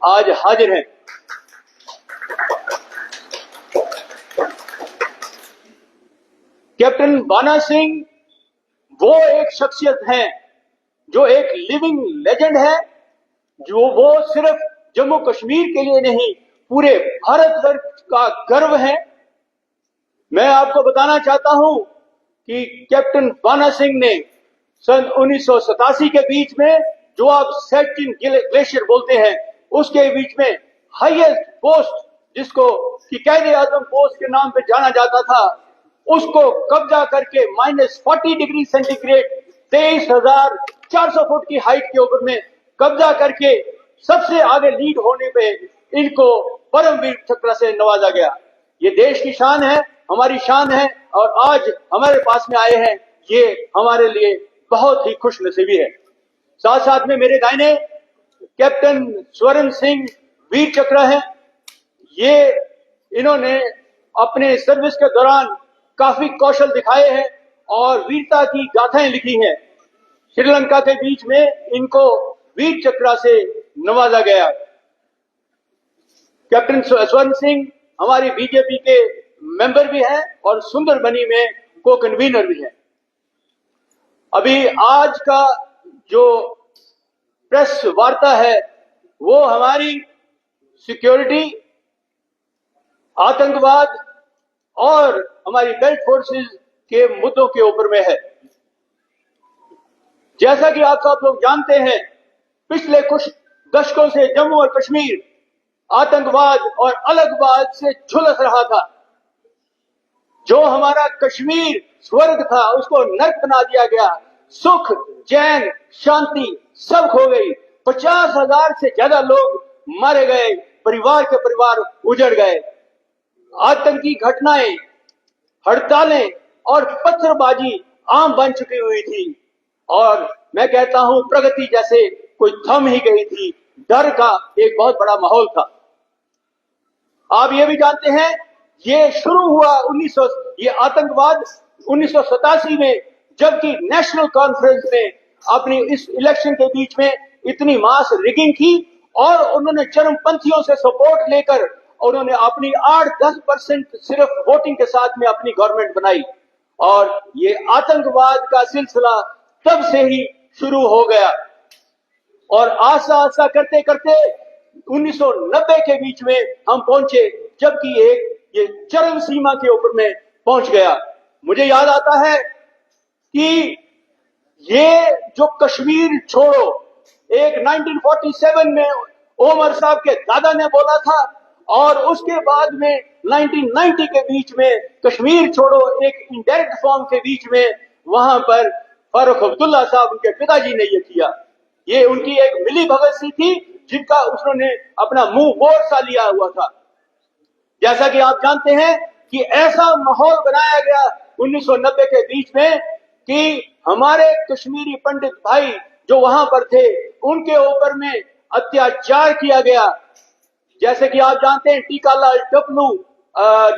आज हाजिर हैं। कैप्टन बाना सिंह वो एक शख्सियत है जो एक लिविंग लेजेंड है, जो वो सिर्फ जम्मू कश्मीर के लिए नहीं पूरे भारतवर्ष का गर्व है। मैं आपको बताना चाहता हूं कि कैप्टन बाना सिंह ने सन 1987 के बीच में, जो आप सेटिन ग्लेशियर बोलते हैं, उसके बीच में हाईएस्ट पोस्ट जिसको कि कैद आजम पोस्ट के नाम पे जाना जाता था, उसको कब्जा करके -40 डिग्री सेंटीग्रेड 23,400 फुट की हाइट के ऊपर में कब्जा करके सबसे आगे लीड होने पे इनको परमवीर चक्र से नवाजा गया। ये देश की शान है, हमारी शान है, और आज हमारे पास में आए हैं, ये हमारे लिए बहुत ही खुशनसीबी है। साथ साथ में मेरे दाहिने कैप्टन स्वर्ण सिंह वीर चक्र है। ये इन्होंने अपने सर्विस के दौरान काफी कौशल दिखाए हैं और वीरता की गाथाएं लिखी हैं। श्रीलंका के बीच में इनको वीर चक्र से नवाजा गया। कैप्टन स्वर्ण सिंह हमारी बीजेपी के मेंबर भी हैं और सुंदरबनी में को कन्वीनर भी हैं। अभी आज का जो प्रेस वार्ता है वो हमारी सिक्योरिटी, आतंकवाद और हमारी बेल्ट फोर्सेस के मुद्दों के ऊपर में है। जैसा कि आप सब लोग जानते हैं, पिछले कुछ दशकों से जम्मू और कश्मीर आतंकवाद और अलगवाद से झुलस रहा था। जो हमारा कश्मीर स्वर्ग था उसको नर्क बना दिया गया। सुख, चैन, शांति सब खो गई। 50,000 से ज्यादा लोग मारे गए, परिवार के परिवार उजड़ गए। आतंकी घटनाएं, हड़तालें और पत्थरबाजी आम बन चुकी हुई थी और मैं कहता हूं प्रगति जैसे कोई थम ही गई थी। डर का एक बहुत बड़ा माहौल था। आप ये भी जानते हैं, ये शुरू हुआ ये आतंकवाद 1987 में, जबकि नेशनल कॉन्फ्रेंस ने अपनी इस इलेक्शन के बीच में इतनी मास रिगिंग की और उन्होंने चरमपंथियों से सपोर्ट लेकर उन्होंने अपनी 8-10% सिर्फ वोटिंग के साथ में अपनी गवर्नमेंट बनाई और ये आतंकवाद का सिलसिला तब से ही शुरू हो गया और आस्ता आस्ता करते करते 1990 के बीच में हम पहुंचे, जबकि ये चरम सीमा के ऊपर में पहुंच गया। मुझे याद आता है कि ये जो कश्मीर छोड़ो एक 1947 में उमर साहब के दादा ने बोला था और उसके बाद में 1990 के बीच में कश्मीर छोड़ो एक इनडायरेक्ट फॉर्म के बीच में वहां पर फारूक अब्दुल्ला साहब उनके पिताजी ने ये किया। ये उनकी एक मिली भगत सी थी जिनका उन्होंने अपना मुंह बोर सा लिया हुआ था। जैसा कि आप जानते हैं कि ऐसा माहौल बनाया गया 1990 के बीच में कि हमारे कश्मीरी पंडित भाई जो वहां पर थे उनके ऊपर में अत्याचार किया गया। जैसे कि आप जानते हैं टीकालाल टपलू,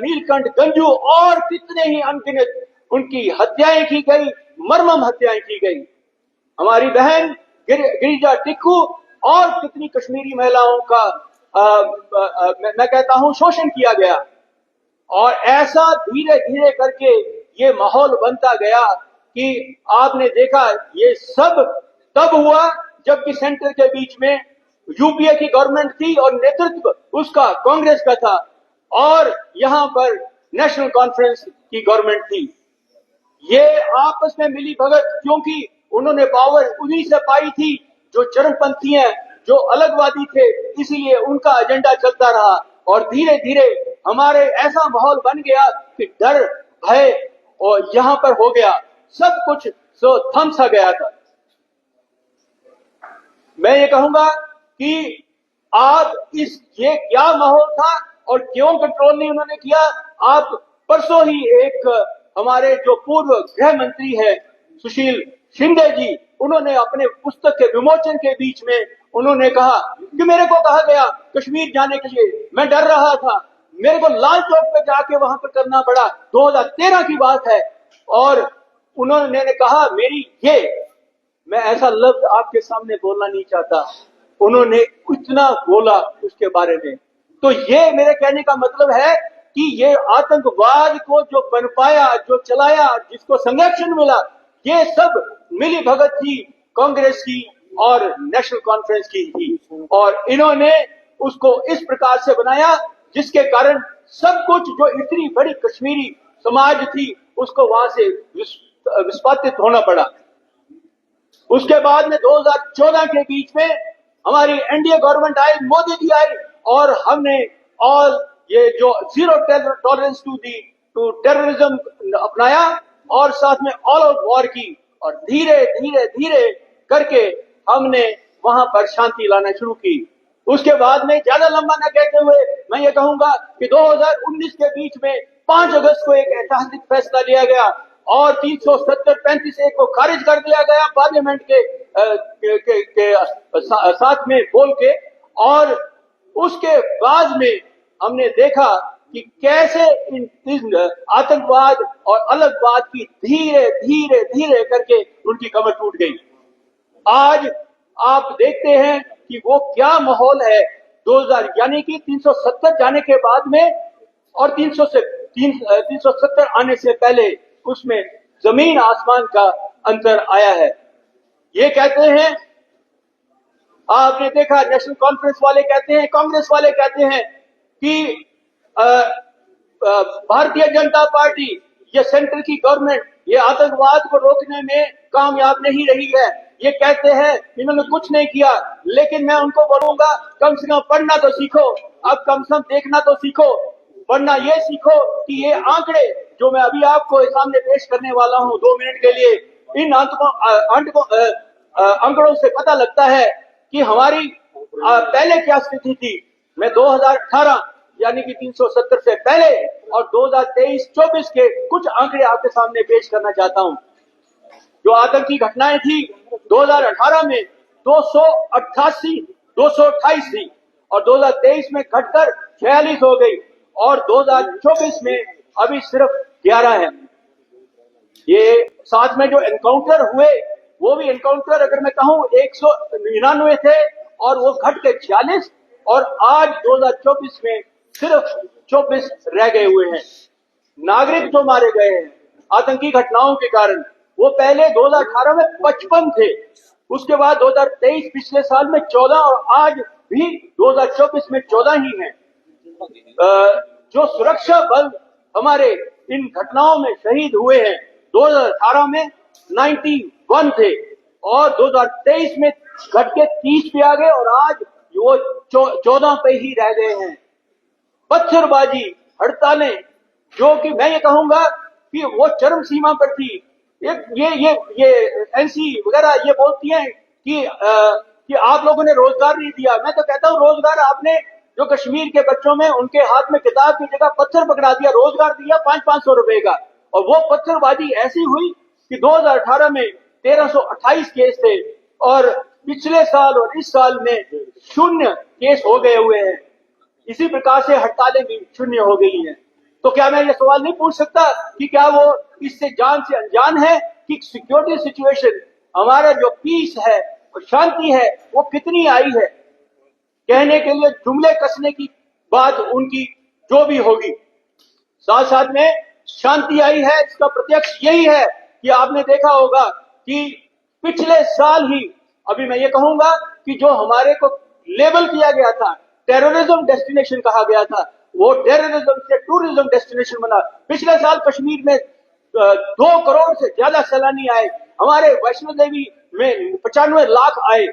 नीलकंठ गंजू और कितने ही अनगिनत उनकी हत्याएं की गई, मर्मम हत्याएं की गई। हमारी बहन गिरिजा टिक्कू और कितनी कश्मीरी महिलाओं का मैं कहता हूं शोषण किया गया और ऐसा धीरे धीरे करके ये माहौल बनता गया कि आपने देखा ये सब तब हुआ जबकि सेंटर के बीच में यूपीए की गवर्नमेंट थी और नेतृत्व उसका कांग्रेस का था और यहां पर नेशनल कॉन्फ्रेंस की गवर्नमेंट थी। ये आपस में मिली भगत, क्योंकि उन्होंने पावर उन्हीं से पाई थी जो चरमपंथी हैं, जो अलगवादी थे, इसीलिए उनका एजेंडा चलता रहा और धीरे धीरे हमारे ऐसा माहौल बन गया कि डर, भय और यहां पर हो गया, सब कुछ सो थम सा गया था। मैं ये कहूंगा कि आप ये क्या माहौल था और क्यों कंट्रोल नहीं उन्होंने किया। आप परसों ही एक हमारे जो पूर्व गृह मंत्री है सुशील शिंदे जी, उन्होंने अपने पुस्तक के विमोचन के बीच में उन्होंने कहा कि मेरे को कहा गया कश्मीर जाने के लिए, मैं डर रहा था, मेरे को लाल चौक पे जाके वहां पर करना पड़ा। 2013 की बात है और उन्होंने कहा मैं ऐसा लफ्ज आपके सामने बोलना नहीं चाहता, उन्होंने इतना बोला उसके बारे में। तो ये मेरे कहने का मतलब है कि ये आतंकवाद को जो पनपाया, जो चलाया, जिसको संरक्षण मिला, ये सब मिली भगत थी कांग्रेस की और नेशनल कॉन्फ्रेंस की थी। और इन्होंने उसको इस प्रकार से बनाया जिसके कारण सब कुछ जो इतनी बड़ी कश्मीरी समाज थी उसको वहां से विस्फाटित होना पड़ा। उसके बाद में 2014 के बीच में हमारी एनडीए गवर्नमेंट आई, मोदी जी आई, और हमने ऑल ये जो जीरो टॉलरेंस टू टेररिज्म अपनाया और साथ में ऑल आउट वॉर की, और धीरे धीरे धीरे करके हमने वहां पर शांति लाना शुरू की। उसके बाद में ज्यादा लंबा न कहते हुए मैं ये कहूंगा कि 2019 के बीच में 5 अगस्त को एक ऐतिहासिक फैसला लिया गया और 370-35 को खारिज कर दिया गया पार्लियामेंट के साथ में बोल के। और उसके बाद में हमने देखा कि कैसे इन आतंकवाद और अलगवाद की धीरे धीरे धीरे करके उनकी कमर टूट गई। आज आप देखते हैं कि वो क्या माहौल है 2000 यानी कि 370 जाने के बाद में और 370 आने से पहले उसमें जमीन आसमान का अंतर आया है। ये कहते हैं, आपने देखा नेशनल कॉन्फ्रेंस वाले कहते हैं, कांग्रेस वाले कहते हैं कि भारतीय जनता पार्टी, ये सेंटर की गवर्नमेंट, ये आतंकवाद को रोकने में कामयाब नहीं रही है। ये कहते हैं इन्होंने कुछ नहीं किया, लेकिन मैं उनको बोलूंगा कम से कम पढ़ना तो सीखो, अब कम से कम देखना तो सीखो। पढ़ना ये सीखो कि ये आंकड़े जो मैं अभी आपको सामने पेश करने वाला हूं 2 मिनट के लिए, इन आंकड़ों से पता लगता है कि हमारी पहले क्या स्थिति थी। मैं 2018 यानी कि 370 से पहले और 2023-24 के कुछ आंकड़े आपके सामने पेश करना चाहता हूं। जो आतंकी घटनाएं थी 2018 में 228 थी और 2023 में घटकर 46 हो गई और 2024 में अभी सिर्फ 11 है। ये साथ में जो एनकाउंटर हुए वो भी एनकाउंटर अगर मैं कहूं 199 थे और वो घट के 46 और आज 2024 में सिर्फ 24 रह गए हुए हैं। नागरिक जो मारे गए हैं आतंकी घटनाओं के कारण वो पहले 2018 में 55 थे, उसके बाद 2023 पिछले साल में 14 और आज भी 2024 में 14 ही हैं। जो सुरक्षा बल हमारे इन घटनाओं में शहीद हुए हैं 2018 में 91 थे और 2023 में घट के 30 पे आ गए और आज वो 14 पे ही रह गए हैं। पत्थरबाजी, हड़तालें, जो कि मैं ये कहूंगा कि वो चरम सीमा पर थी। ये एनसी वगैरह ये बोलती हैं कि आप लोगों ने रोजगार नहीं दिया। मैं तो कहता हूं रोजगार आपने जो कश्मीर के बच्चों में उनके हाथ में किताब की जगह पत्थर पकड़ा दिया, रोजगार दिया 500-500 रुपए का। और वो पत्थरबाजी ऐसी हुई कि 2018 में 1328 केस थे और पिछले साल और इस साल में 0 केस हो गए हुए हैं। इसी प्रकार से हड़तालें भी 0 हो गई हैं। तो क्या मैं ये सवाल नहीं पूछ सकता कि क्या वो इससे जान से अनजान है कि सिक्योरिटी सिचुएशन, हमारा जो पीस है और शांति है वो कितनी आई है। कहने के लिए जुमले कसने की बात उनकी जो भी होगी, साथ साथ में शांति आई है इसका प्रत्यक्ष यही है कि आपने देखा होगा कि पिछले साल ही, अभी मैं ये कहूंगा कि जो हमारे को लेबल किया गया था, टेररिज्म डेस्टिनेशन कहा गया था, वो टेररिज्म से टूरिज्म डेस्टिनेशन बना। पिछले साल कश्मीर में 2 करोड़ से ज्यादा सैलानी आए, हमारे वैष्णो देवी में 95 लाख आए।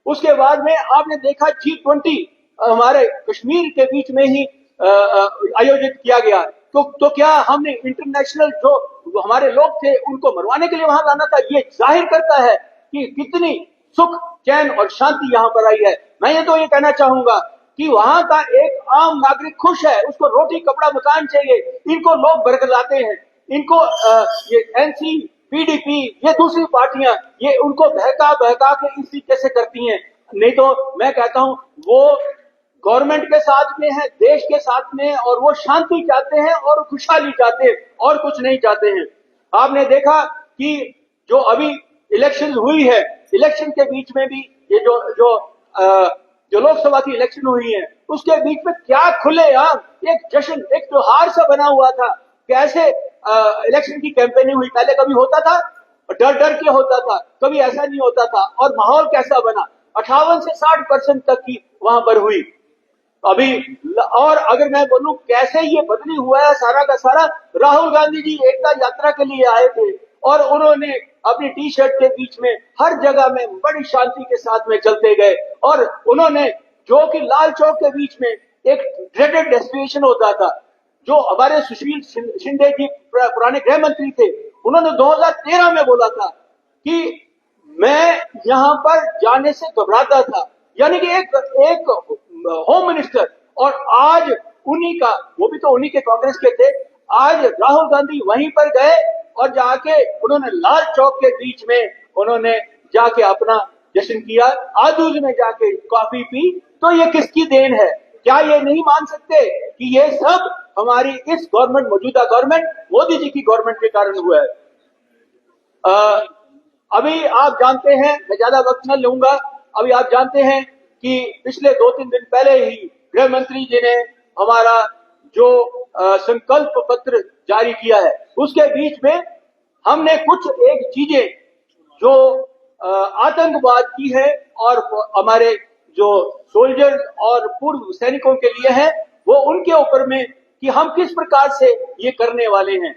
उसके बाद में आपने देखा G20 हमारे कश्मीर के बीच में ही आयोजित किया गया। तो क्या हमने इंटरनेशनल जो हमारे लोग थे उनको मरवाने के लिए वहां लाना था? ये जाहिर करता है कि कितनी सुख, चैन और शांति यहाँ पर आई है। मैं ये तो ये कहना चाहूंगा कि वहां का एक आम नागरिक खुश है, उसको रोटी कपड़ा मकान चाहिए, इनको लोग बरगलाते हैं। इनको ये एनसी, पीडीपी, ये दूसरी पार्टियां ये उनको बहका बहका के इसी कैसे करती हैं। नहीं तो मैं कहता हूं वो गवर्नमेंट के साथ में है, देश के साथ में, और वो शांति चाहते हैं और खुशहाली चाहते हैं और कुछ नहीं चाहते हैं। आपने देखा कि जो अभी इलेक्शन हुई है, इलेक्शन के बीच में भी ये जो जो लोकसभा की इलेक्शन हुई है उसके बीच में क्या खुलेआम एक जश्न, एक त्योहार सा बना हुआ था। कैसे इलेक्शन की कैंपेनिंग हुई, पहले कभी होता था? डर डर के होता था, कभी ऐसा नहीं होता था। और माहौल कैसा बना, 58 से 60% तक की वहां पर हुई अभी। और अगर मैं बोलूं कैसे ये बदली हुआ है सारा का सारा, राहुल गांधी जी एकता यात्रा के लिए आए थे और उन्होंने अपनी टी शर्ट के बीच में हर जगह में बड़ी शांति के साथ में चलते गए। और उन्होंने, जो कि लाल चौक के बीच में एक ड्रेडेड डेस्टिनेशन होता था, जो हमारे सुशील शिंदे जी पुराने गृह मंत्री थे, उन्होंने 2013 में बोला था कि मैं यहां पर जाने से घबराता था, यानी कि एक होम मिनिस्टर। और आज उन्हीं का, वो भी तो उन्हीं के कांग्रेस के थे, आज राहुल गांधी वहीं पर गए और जाके उन्होंने लाल चौक के बीच में उन्होंने जाके अपना जश्न किया, आदूज में जाके कॉफी पी। तो ये किसकी देन है? क्या ये नहीं मान सकते कि ये सब हमारी इस गवर्नमेंट, मौजूदा गवर्नमेंट, मोदी जी की गवर्नमेंट के कारण हुआ है? अभी आप जानते हैं, मैं ज्यादा वक्त न लूंगा, अभी आप जानते हैं कि पिछले 2-3 दिन पहले ही गृह मंत्री जी ने हमारा जो संकल्प पत्र जारी किया है, उसके बीच में हमने कुछ एक चीजें जो आतंकवाद की है और हमारे जो सोल्जर और पूर्व सैनिकों के लिए है, वो उनके ऊपर में कि हम किस प्रकार से ये करने वाले हैं।